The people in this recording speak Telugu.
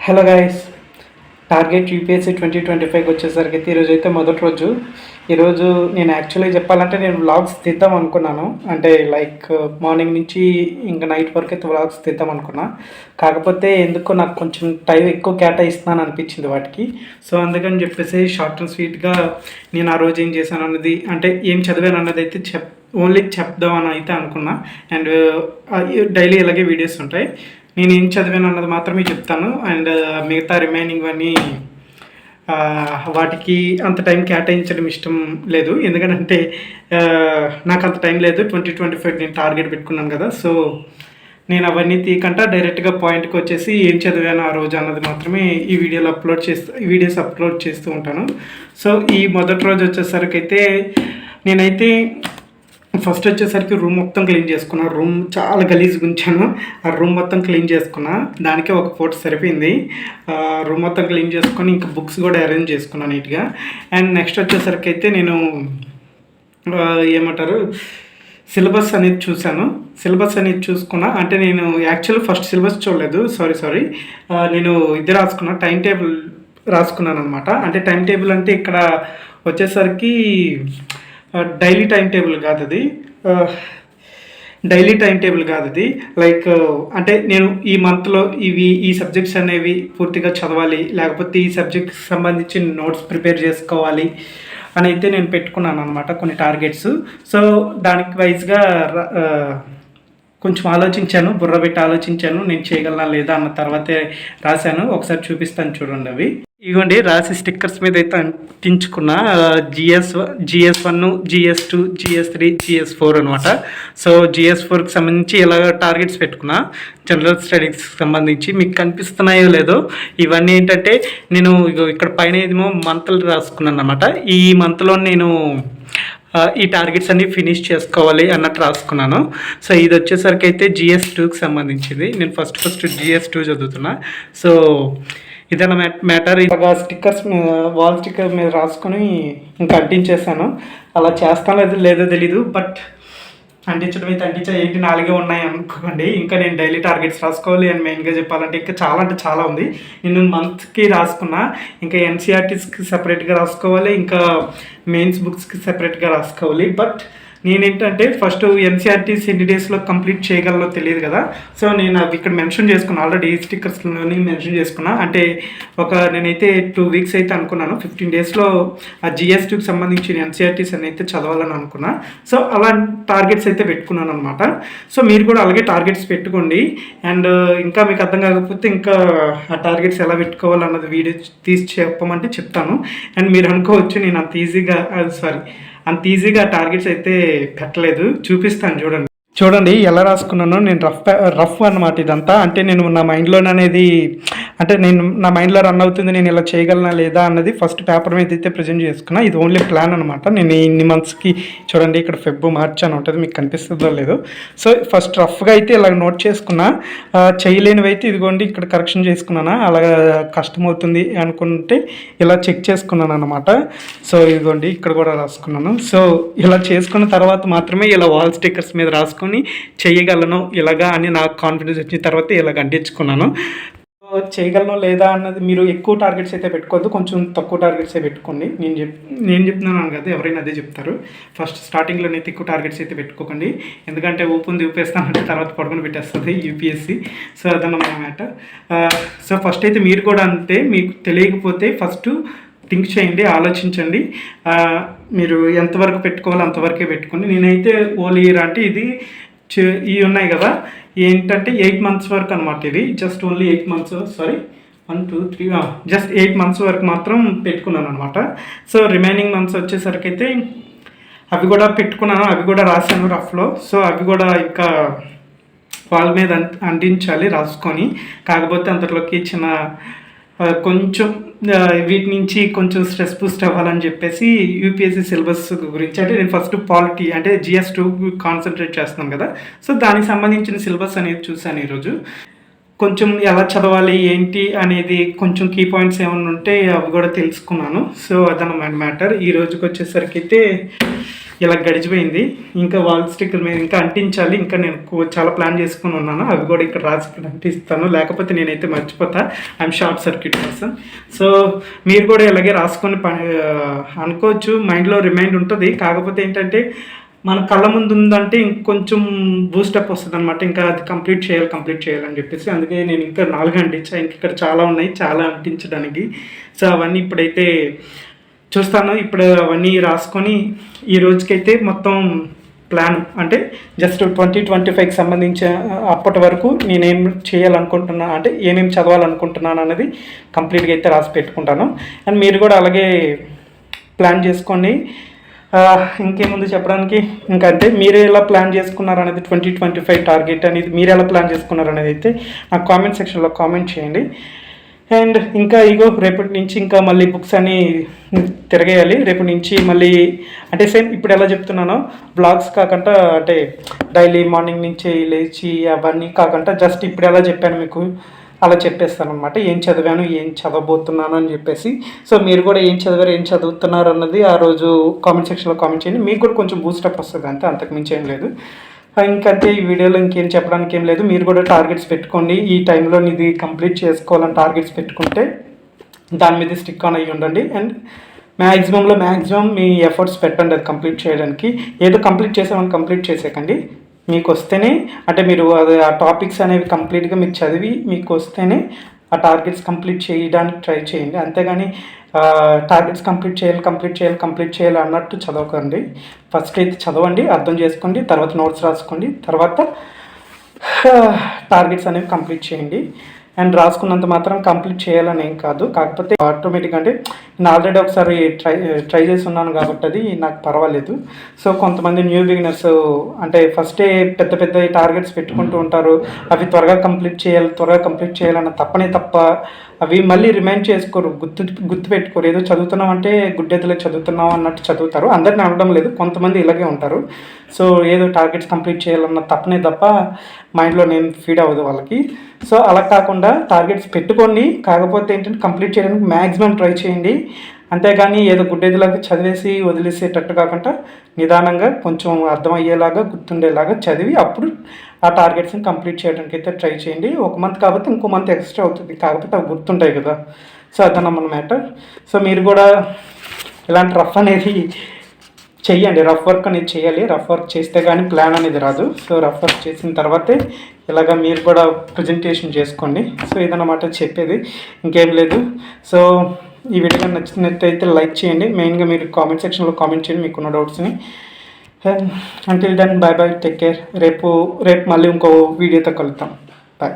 హలో గైస్, టార్గెట్ యూపీఎస్సీ 2025 వచ్చేసరికి అయితే ఈరోజు అయితే మొదటి రోజు. ఈరోజు నేను యాక్చువల్లీ చెప్పాలంటే నేను వ్లాగ్స్ తీద్దాం అనుకున్నాను. అంటే లైక్ మార్నింగ్ నుంచి ఇంకా నైట్ వరకు అయితే వ్లాగ్స్ తీద్దాం అనుకున్నా. కాకపోతే ఎందుకో నాకు కొంచెం టైం ఎక్కువ కేటాయిస్తున్నాను అనిపించింది వాటికి. సో అందుకని చెప్పేసి షార్ట్ అండ్ స్వీట్గా నేను ఆ రోజు ఏం చేశాను అన్నది, అంటే ఏం చదివాను అన్నది అయితే ఓన్లీ చెప్దామని అయితే అనుకున్నా. అండ్ డైలీ ఇలాగే వీడియోస్ ఉంటాయి. నేను ఏం చదివాను అన్నది మాత్రమే చెప్తాను. అండ్ మిగతా రిమైనింగ్ అన్నీ వాటికి అంత టైం కేటాయించడం ఇష్టం లేదు. ఎందుకంటే నాకు అంత టైం లేదు. 2025 నేను టార్గెట్ పెట్టుకున్నాను కదా. సో నేను అవన్నీ తీయకుండా డైరెక్ట్గా పాయింట్కి వచ్చేసి ఏం చదివాను ఆ రోజు అన్నది మాత్రమే ఈ వీడియోస్ అప్లోడ్ చేస్తూ ఉంటాను. సో ఈ మొదటి రోజు వచ్చేసరికి అయితే నేనైతే ఫస్ట్ వచ్చేసరికి రూమ్ మొత్తం క్లీన్ చేసుకున్నా. రూమ్ చాలా గలీజ్గా ఉంచాను. ఆ రూమ్ మొత్తం క్లీన్ చేసుకున్నా. దానికే ఒక పూట సరిపోయింది. రూమ్ మొత్తం క్లీన్ చేసుకొని ఇంకా బుక్స్ కూడా అరేంజ్ చేసుకున్నాను నీట్గా. అండ్ నెక్స్ట్ వచ్చేసరికి అయితే నేను ఏమంటారు సిలబస్ అనేది చూశాను. సిలబస్ అనేది చూసుకున్నా. అంటే నేను యాక్చువల్లీ ఫస్ట్ సిలబస్ చూడలేదు. సారీ నేను ఇది రాసుకున్నా, టైం టేబుల్ రాసుకున్నాను అనమాట. అంటే టైం టేబుల్ అంటే ఇక్కడ వచ్చేసరికి డైలీ టైం టేబుల్ కాదు అది. లైక్ అంటే నేను ఈ మంత్లో ఈ సబ్జెక్ట్స్ అనేవి పూర్తిగా చదవాలి, లేకపోతే ఈ సబ్జెక్ట్కి సంబంధించి నోట్స్ ప్రిపేర్ చేసుకోవాలి అని అయితే నేను పెట్టుకున్నాను అనమాట, కొన్ని టార్గెట్స్. సో దానికి వైజ్గా కొంచెం ఆలోచించాను, బుర్ర పెట్టి ఆలోచించాను నేను చేయగలనా లేదా అన్న తర్వాతే రాశాను. ఒకసారి చూపిస్తాను చూడండి. అవి ఇవ్వండి రాసి స్టిక్కర్స్ మీద అయితే అంటించుకున్న GS1, GS2, GS3, GS4 అనమాట. సో GS4కి సంబంధించి ఇలా టార్గెట్స్ పెట్టుకున్నా. జనరల్ స్టడీస్కి సంబంధించి మీకు కనిపిస్తున్నాయో లేదో ఇవన్నీ ఏంటంటే నేను ఇక్కడ పైన ఏమో మంత్లు రాసుకున్నాను అనమాట. ఈ మంత్లో నేను ఈ టార్గెట్స్ అన్ని ఫినిష్ చేసుకోవాలి అన్నట్టు రాసుకున్నాను. సో ఇది వచ్చేసరికి అయితే GS2కి సంబంధించింది. నేను ఫస్ట్ GS2 చదువుతున్నా. సో ఇదన్న మ్యాటర్. ఇలాగా స్టిక్కర్స్ మీద, వాల్ స్టిక్కర్ మీద రాసుకొని ఇంకా అంటించేసాను. అలా చేస్తానో లేదో తెలీదు, బట్ అంటించడం అయితే ఏంటి 4 ఉన్నాయి అనుకోండి. ఇంకా నేను డైలీ టార్గెట్స్ రాసుకోవాలి. అండ్ మెయిన్గా చెప్పాలంటే ఇంకా చాలా ఉంది. నేను మంత్కి రాసుకున్నా. ఇంకా NCERTస్కి సపరేట్గా రాసుకోవాలి, ఇంకా మెయిన్స్ బుక్స్కి సపరేట్గా రాసుకోవాలి. బట్ నేనేంటంటే ఫస్ట్ NCERTస్ ఎన్ని డేస్లో కంప్లీట్ చేయగలనో తెలియదు కదా. సో నేను అవి ఇక్కడ మెన్షన్ చేసుకున్నా, ఆల్రెడీ స్టిక్కర్స్లోని మెన్షన్ చేసుకున్నా. అంటే నేనైతే 2 వీక్స్ అయితే అనుకున్నాను. 15 డేస్లో ఆ GS2కి సంబంధించిన NCERTస్ అని అయితే చదవాలని అనుకున్నా. సో అలా టార్గెట్స్ అయితే పెట్టుకున్నాను అనమాట. సో మీరు కూడా అలాగే టార్గెట్స్ పెట్టుకోండి. అండ్ ఇంకా మీకు అర్థం కాకపోతే ఇంకా ఆ టార్గెట్స్ ఎలా పెట్టుకోవాలన్నది వీడియో తీసి చెప్పమంటే చెప్తాను. అండ్ మీరు అనుకోవచ్చు నేను అంత ఈజీగా టార్గెట్స్ అయితే పెట్టలేదు. చూపిస్తాను చూడండి ఎలా రాసుకున్నానో. నేను రఫ్ అన్నమాట ఇదంతా. అంటే నేను నా మైండ్లో రన్ అవుతుంది, నేను ఇలా చేయగలనా లేదా అన్నది ఫస్ట్ పేపర్ మీద అయితే ప్రజెంట్ చేసుకున్నా. ఇది ఓన్లీ ప్లాన్ అనమాట. నేను ఇన్ని మంత్స్కి చూడండి, ఇక్కడ మార్చ్ అని ఉంటుంది, మీకు కనిపిస్తుందో లేదో. సో ఫస్ట్ రఫ్గా అయితే ఇలా నోట్ చేసుకున్నా. చేయలేనివి అయితే ఇదిగోండి ఇక్కడ కరెక్షన్ చేసుకున్నాను. అలాగా కష్టమవుతుంది అనుకుంటే ఇలా చెక్ చేసుకున్నాను అనమాట. సో ఇదిగోండి ఇక్కడ కూడా రాసుకున్నాను. సో ఇలా చేసుకున్న తర్వాత మాత్రమే ఇలా వాల్ స్టిక్కర్స్ మీద రాసుకుని చేయగలను ఇలాగా అని నాకు కాన్ఫిడెన్స్ వచ్చిన తర్వాత ఇలాగ అంటించుకున్నాను. చేయగలను లేదా అన్నది మీరు ఎక్కువ టార్గెట్స్ అయితే పెట్టుకోవద్దు, కొంచెం తక్కువ టార్గెట్సే పెట్టుకోండి. నేను చెప్తున్నాను కదా, ఎవరైనా అదే చెప్తారు. ఫస్ట్ స్టార్టింగ్లోనైతే ఎక్కువ టార్గెట్స్ అయితే పెట్టుకోకండి. ఎందుకంటే ఊపేస్తానంటే తర్వాత పడుకొని పెట్టేస్తుంది UPSC. సో అదన్నమాట మ్యాటర్. సో ఫస్ట్ అయితే మీరు కూడా అంతే, మీకు తెలియకపోతే ఫస్ట్ థింక్ చేయండి, ఆలోచించండి. మీరు ఎంతవరకు పెట్టుకోవాలో అంతవరకే పెట్టుకోండి. నేనైతే ఓల్ ఇయర్ అంటే ఇవి ఉన్నాయి కదా, ఏంటంటే 8 months వరకు అనమాట. ఇది just only 8 months, 1 2 3 just 8 months వరకు మాత్రం పెట్టుకున్నాను అనమాట. సో రిమైనింగ్ మంత్స్ వచ్చేసరికి అయితే అవి కూడా పెట్టుకున్నాను, అవి కూడా రాశాను రఫ్లో. సో అవి కూడా ఇంకా వాళ్ళ మీద అంటించాలి రాసుకొని. కాకపోతే అంతలోకి కొంచెం వీటి నుంచి కొంచెం స్ట్రెస్ బూస్ట్ అవ్వాలని చెప్పేసి UPSC సిలబస్ గురించి, అంటే నేను ఫస్ట్ పాలిటీ అంటే GS2 కాన్సన్ట్రేట్ చేస్తున్నాను కదా. సో దానికి సంబంధించిన సిలబస్ అనేది చూశాను ఈరోజు. కొంచెం ఎలా చదవాలి ఏంటి అనేది కొంచెం కీ పాయింట్స్ ఏమైనా ఉంటే అవి కూడా తెలుసుకున్నాను. సో అదన్నమాట మ్యాటర్. ఈ రోజుకి వచ్చేసరికి అయితే ఇలా గడిచిపోయింది. ఇంకా వాల్ స్టిక్కర్ మీద ఇంకా అంటించాలి. ఇంకా నేను చాలా ప్లాన్ చేసుకుని ఉన్నాను. అవి కూడా ఇక్కడ రాసి ఇక్కడ అంటిస్తాను, లేకపోతే నేనైతే మర్చిపోతా. I'm short circuit person. So మీరు కూడా ఇలాగే రాసుకొని అనుకోవచ్చు, మైండ్లో రిమైండ్ ఉంటుంది. కాకపోతే ఏంటంటే మన కళ్ళ ముందు ఉందంటే ఇంకొంచెం బూస్టప్ వస్తుంది అనమాట. ఇంకా అది కంప్లీట్ చేయాలని చెప్పేసి అందుకే నేను ఇంకా 4 అంటించా. ఇంక ఇక్కడ చాలా ఉన్నాయి, చాలా అంటించడానికి. సో అవన్నీ ఇప్పుడైతే చూస్తాను. ఇప్పుడు అవన్నీ రాసుకొని ఈ రోజుకైతే మొత్తం ప్లాన్ అంటే జస్ట్ 2025కి సంబంధించి అప్పటి వరకు నేనేం చేయాలనుకుంటున్నా అంటే ఏమేమి చదవాలనుకుంటున్నాను అనేది కంప్లీట్గా అయితే రాసి పెట్టుకుంటాను. అండ్ మీరు కూడా అలాగే ప్లాన్ చేసుకోండి. ఇంకేముంది చెప్పడానికి, ఇంకా అంటే మీరు ఎలా ప్లాన్ చేసుకున్నారు అనేది 2025 టార్గెట్ అనేది మీరు ఎలా ప్లాన్ చేసుకున్నారు అనేది అయితే నాకు కామెంట్ సెక్షన్లో కామెంట్ చేయండి. అండ్ ఇంకా ఇగో రేపటి నుంచి ఇంకా మళ్ళీ బుక్స్ అని తిరగేయాలి. రేపటి నుంచి మళ్ళీ అంటే సేమ్ ఇప్పుడు ఎలా చెప్తున్నానో బ్లాగ్స్ కాకుండా అంటే డైలీ మార్నింగ్ నుంచి లేచి అవన్నీ కాకుండా జస్ట్ ఇప్పుడు ఎలా చెప్పాను మీకు అలా చెప్పేస్తాను అనమాట. ఏం చదివాను, ఏం చదవబోతున్నాను అని చెప్పేసి. సో మీరు కూడా ఏం చదివారు, ఏం చదువుతున్నారు అన్నది ఆ రోజు కామెంట్ సెక్షన్లో కామెంట్ చేయండి. మీకు కూడా కొంచెం బూస్టప్ వస్తుంది అంతే, అంతకుమించి ఏం లేదు. ఇంకంతే ఈ వీడియోలో ఇంకేం చెప్పడానికి ఏం లేదు. మీరు కూడా టార్గెట్స్ పెట్టుకోండి. ఈ టైంలో ఇది కంప్లీట్ చేసుకోవాలని టార్గెట్స్ పెట్టుకుంటే దాని మీద స్టిక్ ఆన్ అయ్యి ఉండండి. అండ్ మ్యాక్సిమం మీ ఎఫర్ట్స్ పెట్టండి అది కంప్లీట్ చేయడానికి. ఏదో కంప్లీట్ చేసామని కంప్లీట్ చేసేకండి. మీకు వస్తేనే అంటే మీరు అది ఆ టాపిక్స్ అనేవి కంప్లీట్గా మీరు చదివి మీకు వస్తేనే ఆ టార్గెట్స్ కంప్లీట్ చేయడానికి ట్రై చేయండి. అంతేగాని టార్గెట్స్ కంప్లీట్ చేయాలి అన్నట్టు చదవకండి. ఫస్ట్ అయితే చదవండి, అర్థం చేసుకోండి, తర్వాత నోట్స్ రాసుకోండి, తర్వాత టార్గెట్స్ అనేవి కంప్లీట్ చేయండి. అండ్ రాసుకున్నంత మాత్రం కంప్లీట్ చేయాలని ఏం కాదు. కాకపోతే ఆటోమేటిక్గా అంటే నేను ఆల్రెడీ ఒకసారి ట్రై చేసి ఉన్నాను కాబట్టి అది నాకు పర్వాలేదు. సో కొంతమంది న్యూ బిగినర్స్ అంటే ఫస్టే పెద్ద టార్గెట్స్ పెట్టుకుంటూ ఉంటారు. అవి త్వరగా కంప్లీట్ చేయాలన్న తప్ప అవి మళ్ళీ రిమైండ్ చేసుకోరు, గుర్తు పెట్టుకోరు. ఏదో చదువుతున్నాం అంటే గుడ్డెద్దులో చదువుతున్నాం అన్నట్టు చదువుతారు. అందరిని అనడం లేదు, కొంతమంది ఇలాగే ఉంటారు. సో ఏదో టార్గెట్స్ కంప్లీట్ చేయాలన్న తప్ప మైండ్లో నేను ఫీడ్ అవ్వదు వాళ్ళకి. సో అలా కాకుండా టార్గెట్స్ పెట్టుకోండి. కాకపోతే ఏంటంటే కంప్లీట్ చేయడానికి మ్యాక్సిమం ట్రై చేయండి. అంతేగాని ఏదో గుడ్డెదిలాగా చదివేసి వదిలేసేటట్టు కాకుండా నిదానంగా కొంచెం అర్థమయ్యేలాగా గుర్తుండేలాగా చదివి అప్పుడు ఆ టార్గెట్స్ని కంప్లీట్ చేయడానికి అయితే ట్రై చేయండి. 1 మంత్ కాబట్టి ఇంకో మంత్ ఎక్స్ట్రా అవుతుంది, కాకపోతే అవి గుర్తుంటాయి కదా. సో అదన్నమాట మ్యాటర్. సో మీరు కూడా ఇలాంటి రఫ్ అనేది చెయ్యండి, రఫ్ వర్క్ అనేది చేయాలి. రఫ్ వర్క్ చేస్తే కానీ ప్లాన్ అనేది రాదు. సో రఫ్ వర్క్ చేసిన తర్వాతే ఇలాగ మీరు కూడా ప్రజెంటేషన్ చేసుకోండి. సో ఇదన్నమాట చెప్పేది, ఇంకేం లేదు. సో ఈ వీడియో నచ్చినట్టయితే లైక్ చేయండి. మెయిన్గా మీరు కామెంట్ సెక్షన్లో కామెంట్ చేయండి మీకున్న డౌట్స్ని. Until then bye, take care. రేపు మళ్ళీ ఇంకో వీడియోతో కలుద్దాం. బాయ్.